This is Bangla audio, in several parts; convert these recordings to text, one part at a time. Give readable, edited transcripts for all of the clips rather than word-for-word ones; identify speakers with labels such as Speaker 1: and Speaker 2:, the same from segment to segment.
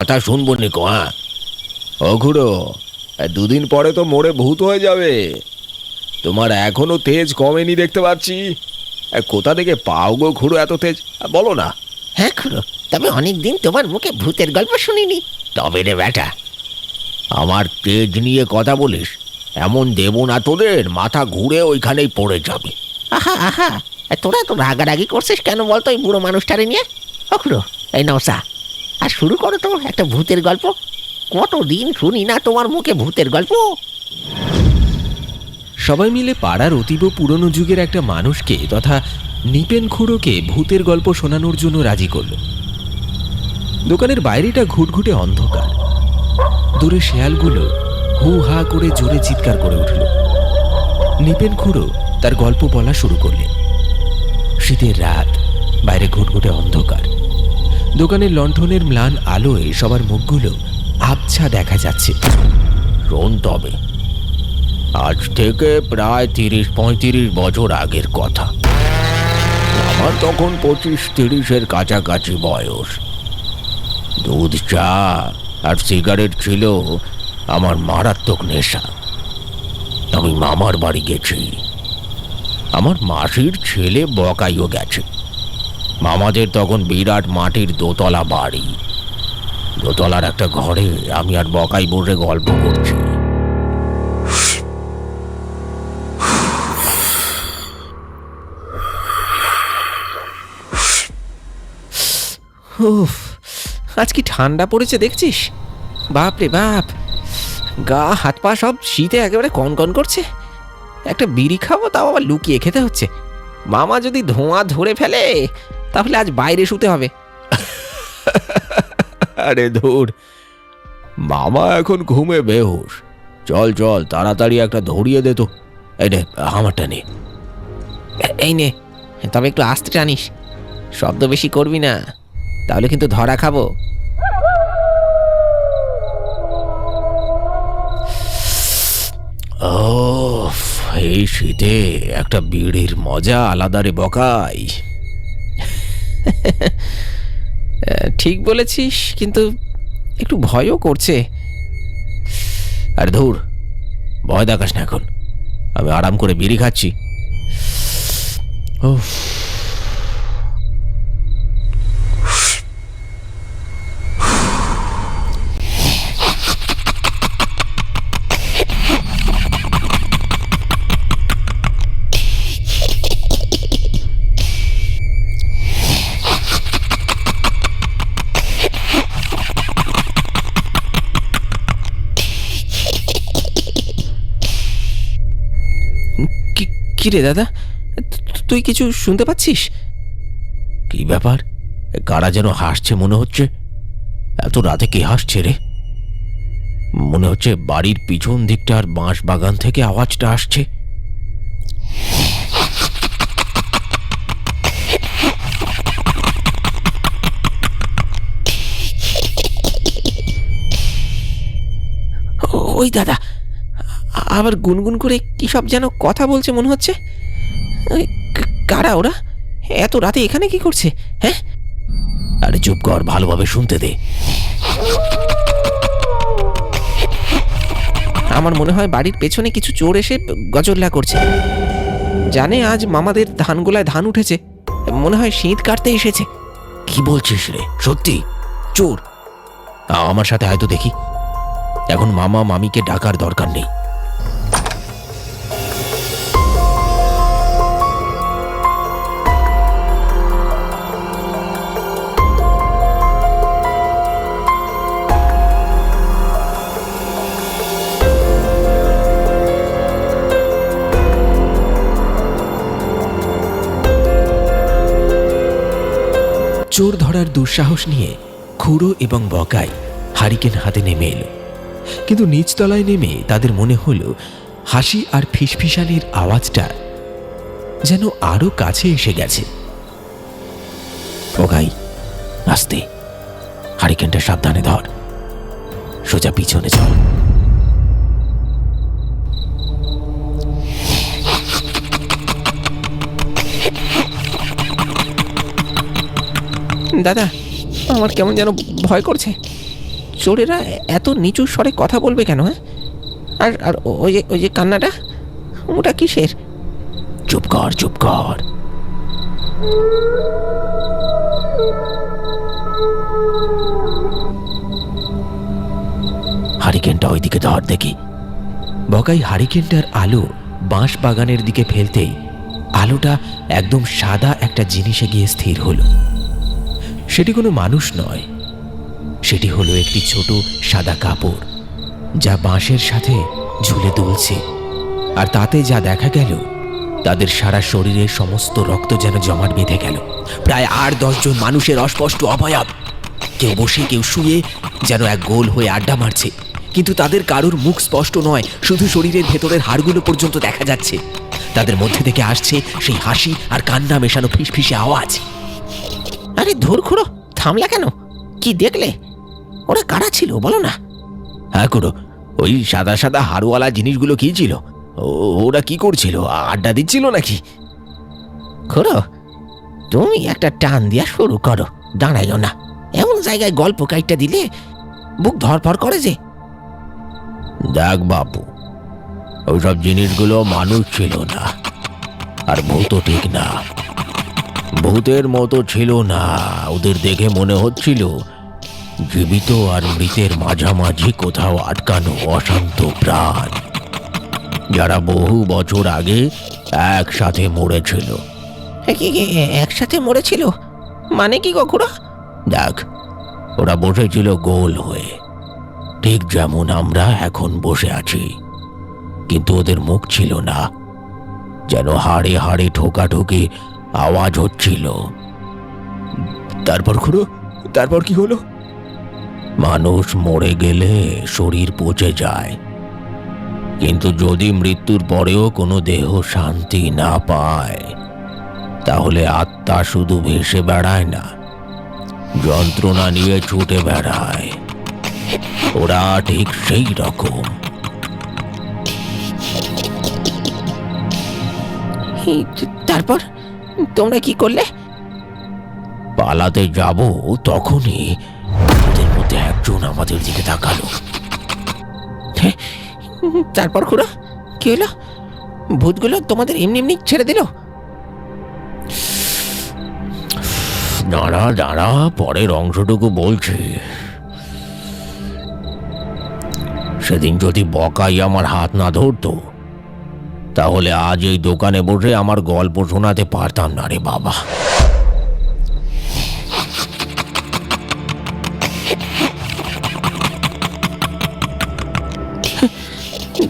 Speaker 1: কথা শুনবো নিকো। হ্যাঁ ও খুড়ো, দুদিন পরে তো মোড়ে ভূত হয়ে যাবে। তোমার এখনো তেজ কমেনি দেখতে পাচ্ছি। কোথা থেকে পাও গো খুড়ো এত তেজ, বলো না।
Speaker 2: হ্যাঁ খুড়ো, তবে অনেকদিন তোমার মুখে ভূতের গল্প শুনিনি।
Speaker 1: তবে রে বেটা, আমার তেজ নিয়ে কথা বলিস, এমন দেব না তোদের মাথা ঘুরে ওইখানেই পড়ে যাবে।
Speaker 2: আহা আহা, তোরা তো রাগারাগি করছিস কেন বলতো এই বুড়ো মানুষটারে নিয়ে? ও খুড়ো, এই নাও চা, আর শুরু করো তো একটা ভূতের গল্প। কতদিন শুনি না তোমার মুখে ভূতের গল্প।
Speaker 3: সবাই মিলে পাড়ার অতীব পুরনো যুগের একটা মানুষকে তথা নিপেন খুড়োকে ভূতের গল্প শোনানোর জন্য রাজি করল। দোকানের বাইরেটা ঘুটঘুটে অন্ধকার। দূরে শেয়ালগুলো হু হা করে জোরে চিৎকার করে উঠল। নিপেন খুড়ো তার গল্প বলা শুরু করলেন। শীতের রাত, বাইরে ঘুটঘুটে অন্ধকার। দোকানের লণ্ঠনের ম্লান আলোয় সবার মুখগুলো আবছা দেখা যাচ্ছে।
Speaker 1: শোন তবে, আজ থেকে প্রায় ৩০-৩৫ বছর আগের কথা। আমার তখন ২৫-৩০-এর কাছাকাছি বয়স। দুধ, চা আর সিগারেট ছিল আমার মারাত্মক নেশা। আমি মামার বাড়ি গেছি। আমার মাসির ছেলে বকাইও গেছে। মামাদের তখন বিরাট মাটির দোতলা বাড়ি। দোতলার একটা ঘরে আমি আর বকাই বসে গল্প করছি।
Speaker 3: উফ, আজ কি ঠান্ডা পড়েছে দেখছিস? বাপ রে বাপ, গা হাত পা সব শীতে একেবারে কনকন করছে। একটা বিড়ি খাবো, তাও আবার লুকিয়ে খেতে হচ্ছে। মামা যদি ধোঁয়া ধরে ফেলে তাহলে আজ বাইরে শুতে হবে।
Speaker 1: আরে ধুর, মামা এখন ঘুমে বেহুশ। চল চল, তাড়াতাড়ি একটা ধরিয়ে দে তো। এই নে, আমারটা নে।
Speaker 3: এই নে, তবে একটু আস্তে টানিস, শব্দ বেশি করবি না, তাহলে কিন্তু ধরা খাবো।
Speaker 1: ও, এই শীতে একটা বিড়ির মজা আলাদা রে বকাই।
Speaker 3: ঠিক বলেছিস, কিন্তু একটু ভয়ও করছে।
Speaker 1: আর ধুর, ভয় দেখাস না এখন, আমি আরাম করে বিড়ি খাচ্ছি। উফ,
Speaker 3: কি রে দাদা, তুই কিছু শুনতে পাচ্ছিস?
Speaker 1: কি ব্যাপার, কারা যেন হাসছে মনে হচ্ছে। এত রাতে কে হাসছে রে? মনে হচ্ছে বাড়ির পিছন দিকটার বাঁশ বাগান থেকে আওয়াজটা আসছে।
Speaker 3: ওই দাদা, আবার গুনগুন করে কি সব যেন কথা বলছে মনে হচ্ছে। কারা ওরা? এত রাতে এখানে কি করছে? হ্যাঁ,
Speaker 1: আরে চুপ কর, ভালোভাবে শুনতে দে।
Speaker 3: আমার মনে হয় বাড়ির পেছনে কিছু চোর এসে গজল্লা করছে। জানে আজ মামাদের ধানগোলায় ধান উঠেছে, মনে হয় শীত কাটতে এসেছে।
Speaker 1: কি বলছিস রে, সত্যি চোর? আমার সাথে হয়তো দেখি। এখন মামা মামিকে ডাকার দরকার নেই।
Speaker 3: চোর ধরার দুঃসাহস নিয়ে খুড়ো এবং বকাই হারিকেন হাতে নেমে এলো। কিন্তু নিচতলায় নেমে তাদের মনে হলো হাসি আর ফিসফিসানির আওয়াজটা যেন আরো কাছে এসে গেছে।
Speaker 1: বকাই, আস্তে, হারিকেনটা সাবধানে ধর, সোজা পিছনে চল।
Speaker 3: দাদা, আমার কেমন যেন ভয় করছে।
Speaker 2: চোরেরা এত নিচু স্বরে কথা বলবে কেন? হ্যাঁ, আর আর ওই যে কান্নাটা, ওটা কিসের?
Speaker 1: চুপ কর, চুপ কর। হারিকেনটা ওইদিকে ধর দেখি।
Speaker 3: বকাই হারিকেনটার আলো বাঁশ বাগানের দিকে ফেলতেই আলোটা একদম সাদা একটা জিনিসে গিয়ে স্থির হলো। সেটি কোনো মানুষ নয়, সেটি হলো একটি ছোট সাদা কাপড়, যা বাঁশের সাথে ঝুলে দুলছে। আর তাতে যা দেখা গেল, তাদের সারা শরীরের সমস্ত রক্ত যেন জমাট বেঁধে গেল। প্রায় 8-10 জন মানুষের অস্পষ্ট অবয়ব, কেউ বসে কেউ শুয়ে, যেন এক গোল হয়ে আড্ডা মারছে। কিন্তু তাদের কারোর মুখ স্পষ্ট নয়, শুধু শরীরের ভেতরের হাড়গুলো পর্যন্ত দেখা যাচ্ছে। তাদের মধ্যে থেকে আসছে সেই হাসি আর কান্না মেশানো ফিসফিসে আওয়াজ।
Speaker 2: আরে ধুর খুড়ো, থামলা কেন? কি দেখলে? ওরা কারা ছিল বলো না?
Speaker 1: হ্যাঁ খুড়ো, ওই সাদা সাদা হাড়ওয়ালা জিনিসগুলো কি ছিল? ওরা কি করছিল? আড্ডা দিচ্ছিল নাকি?
Speaker 2: খুড়ো, তুমি একটা টান দিয়া শুরু করো, দাঁড়াইও না। এমন জায়গায় গল্প কাইটটা দিলে বুক ধরফর করে যে।
Speaker 1: দেখ বাপু, ওইসব জিনিসগুলো মানুষ ছিল না, আর ভূতও ঠিক না। ভূতের মতো ছিল না, ওদের দেখে মনে হচ্ছিল জীবিত আর মৃতের মাঝামাঝি কোথাও আটকানো অশান্ত প্রাণ, যারা বহু বছর আগে একসাথে মরেছিল।
Speaker 2: কি একসাথে মরেছিল? মানে কি গো খুড়ো?
Speaker 1: দেখ, ওরা বসেছিল গোল হয়ে, ঠিক যেমন আমরা এখন বসে আছি, কিন্তু ওদের মুখ ছিল না, যেন হাড়ে হাড়ে ঠোকাঠুকি আওয়াজ হচ্ছিল। তারপর খুড়ো, তারপর কি হলো? মানুষ মরে গেলে শরীর পচে যায়, কিন্তু যদি মৃত্যুর পরেও কোনো দেহ শান্তি না পায়, তাহলে আত্মা শুধু ভেসে বেড়ায় না, যন্ত্রণা নিয়ে ছুটে বেড়ায়। ওরা ঠিক সেই রকম।
Speaker 2: তারপর তোমরা কি করলে?
Speaker 1: পালাতে যাব, তখনই ওদের মধ্যে একজন আমাদের দিকে তাকালো।
Speaker 2: তারপর খুড়ো কি হলো? ভূতগুলো তোমাদের এমনি এমনি ছেড়ে দিল?
Speaker 1: দাঁড়া দাঁড়া, পরের অংশটুকু বলছি। সেদিন যদি বকাই আমার হাত না ধরতো, তাহলে আজ এই দোকানে বসে আমার গল্প শোনাতে পারতাম না রে বাবা।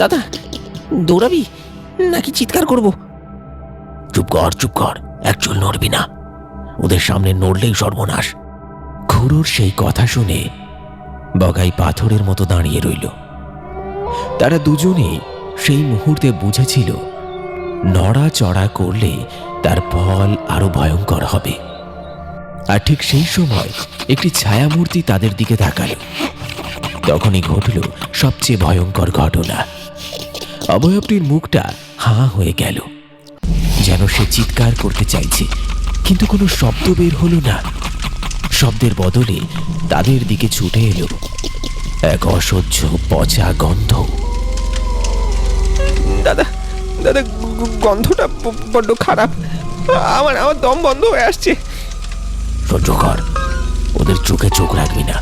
Speaker 2: দাদা, দৌড়াবি নাকি চিৎকার করব?
Speaker 1: চুপ কর, চুপ কর, একচুল নড়বি না, ওদের সামনে নড়লেই সর্বনাশ।
Speaker 3: খুড়োর সেই কথা শুনে বগাই পাথরের মতো দাঁড়িয়ে রইল। তারা দুজনে সেই মুহূর্তে বুঝেছিল নড়াচড়া করলে তার ফল আরো ভয়ঙ্কর হবে। আর ঠিক সেই সময় একটি ছায়ামূর্তি তাদের দিকে তাকালো। তখনই ঘটল সবচেয়ে ভয়ঙ্কর ঘটনা। অবয়বটির মুখটা হাঁ হয়ে গেল, যেন সে চিৎকার করতে চাইছে, কিন্তু কোনো শব্দ বের হলো না। শব্দের বদলে তাদের দিকে ছুটে এলো এক অসহ্য পচা গন্ধ।
Speaker 2: দাদা, দাদা, গন্ধটা বড্ড খারাপ। আমার দম বন্ধ হয়ে আসছে।
Speaker 1: সহ্য কর, ওদের চোখে চোখ রাখবি না।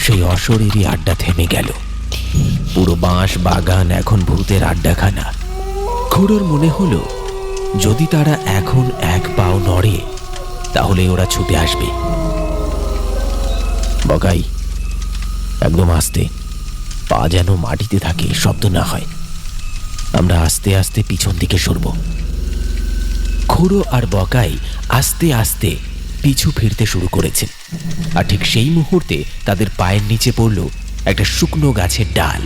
Speaker 1: সেই অশরীরী আড্ডা থেমে গেল। পুরো বাঁশ বাগান এখন ভূতের আড্ডাখানা।
Speaker 3: খুড়োর মনে হলো যদি তারা এখন এক পাও নড়ে, তাহলে ওরা ছুটে আসবে।
Speaker 1: বগাই, একদম আস্তে, পা যেন মাটিতে থাকে, শব্দ না হয়। আমরা আস্তে আস্তে পিছন দিকে সরব।
Speaker 3: খুড়ো আর বকাই আস্তে আস্তে পিছু ফিরতে শুরু করেছে। আর ঠিক সেই মুহূর্তে তাদের পায়ের নিচে পড়ল একটা শুকনো গাছের ডাল।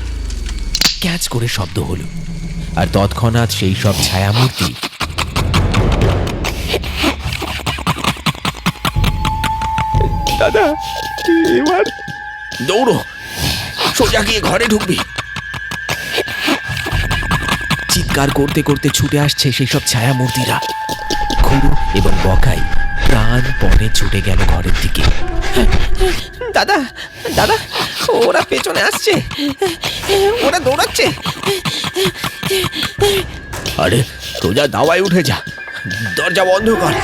Speaker 3: ক্যাচ করে শব্দ হলো, আর তৎক্ষণাৎ সেই সব ছায়ামূর্তি
Speaker 2: দাদা, এবার
Speaker 1: দৌড়ো, সোজা গিয়ে ঘরে ঢুকবি।
Speaker 3: চিৎকার করতে করতে ছুটে আসছে সেই সব ছায়ামূর্তিরা। খুড়ো এবং বকাই প্রাণপণে ছুটে গেল ঘরের দিকে। দাদা দাদা, ওরা পেছনে আসছে, ওরা দৌড়াচ্ছে।
Speaker 1: আরে সোজা দাওয়ায় উঠে যা, দরজা বন্ধ কর।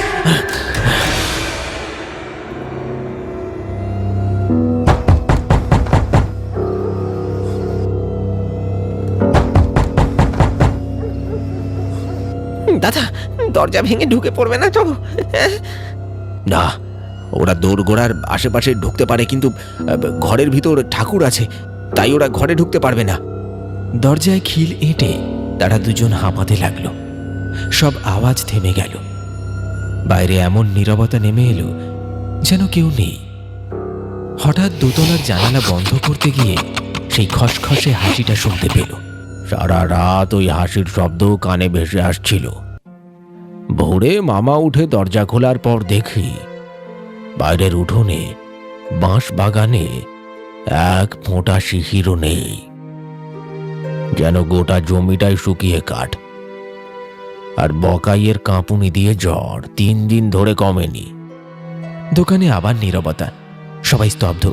Speaker 3: দাদা, দরজা ভেঙে ঢুকে পড়বে না তো?
Speaker 1: না, ওরা দোরগোড়ার আশেপাশে ঢুকতে পারে, কিন্তু ঘরের ভিতর ঠাকুর আছে, তাই ওরা ঘরে ঢুকতে পারবে না।
Speaker 3: দরজায় খিল এঁটে তারা দুজন হাঁপাতে লাগলো। সব আওয়াজ থেমে গেল। বাইরে এমন নীরবতা নেমে এলো যেন কেউ নেই। হঠাৎ দোতলার জানালা বন্ধ করতে গিয়ে সেই খসখসে হাসিটা শুনতে পেল।
Speaker 1: সারা রাত ওই হাসির শব্দ কানে ভেসে আসছিল। ভোরে মামা উঠে দরজা খোলার পর দেখি বাইরের উঠোনে বাঁশ বাগানে এক ফোঁটা শিশিরও নেই, যেন গোটা জমিটাই শুকিয়ে কাঠ। আর বকাইয়ের কাঁপুনি দিয়ে জ্বর 3 দিন ধরে কমেনি।
Speaker 3: দোকানে আবার নীরবতা। সবাই স্তব্ধ।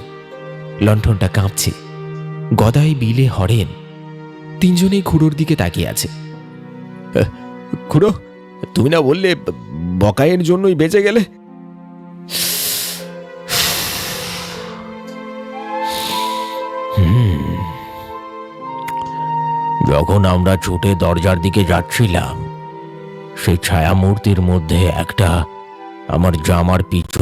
Speaker 3: লণ্ঠনটা কাঁপছে। গদাই, বিলে, হরেন তিনজনেই খুড়োর দিকে তাকিয়ে আছে।
Speaker 1: খুড়ো, তুমি না বললে বকাইয়ের জন্যই বেঁচে গেলে? যখন আমরা ছুটে দরজার দিকে যাচ্ছিলাম, সেই ছায়ামূর্তির মধ্যে একটা আমার জামার পিছু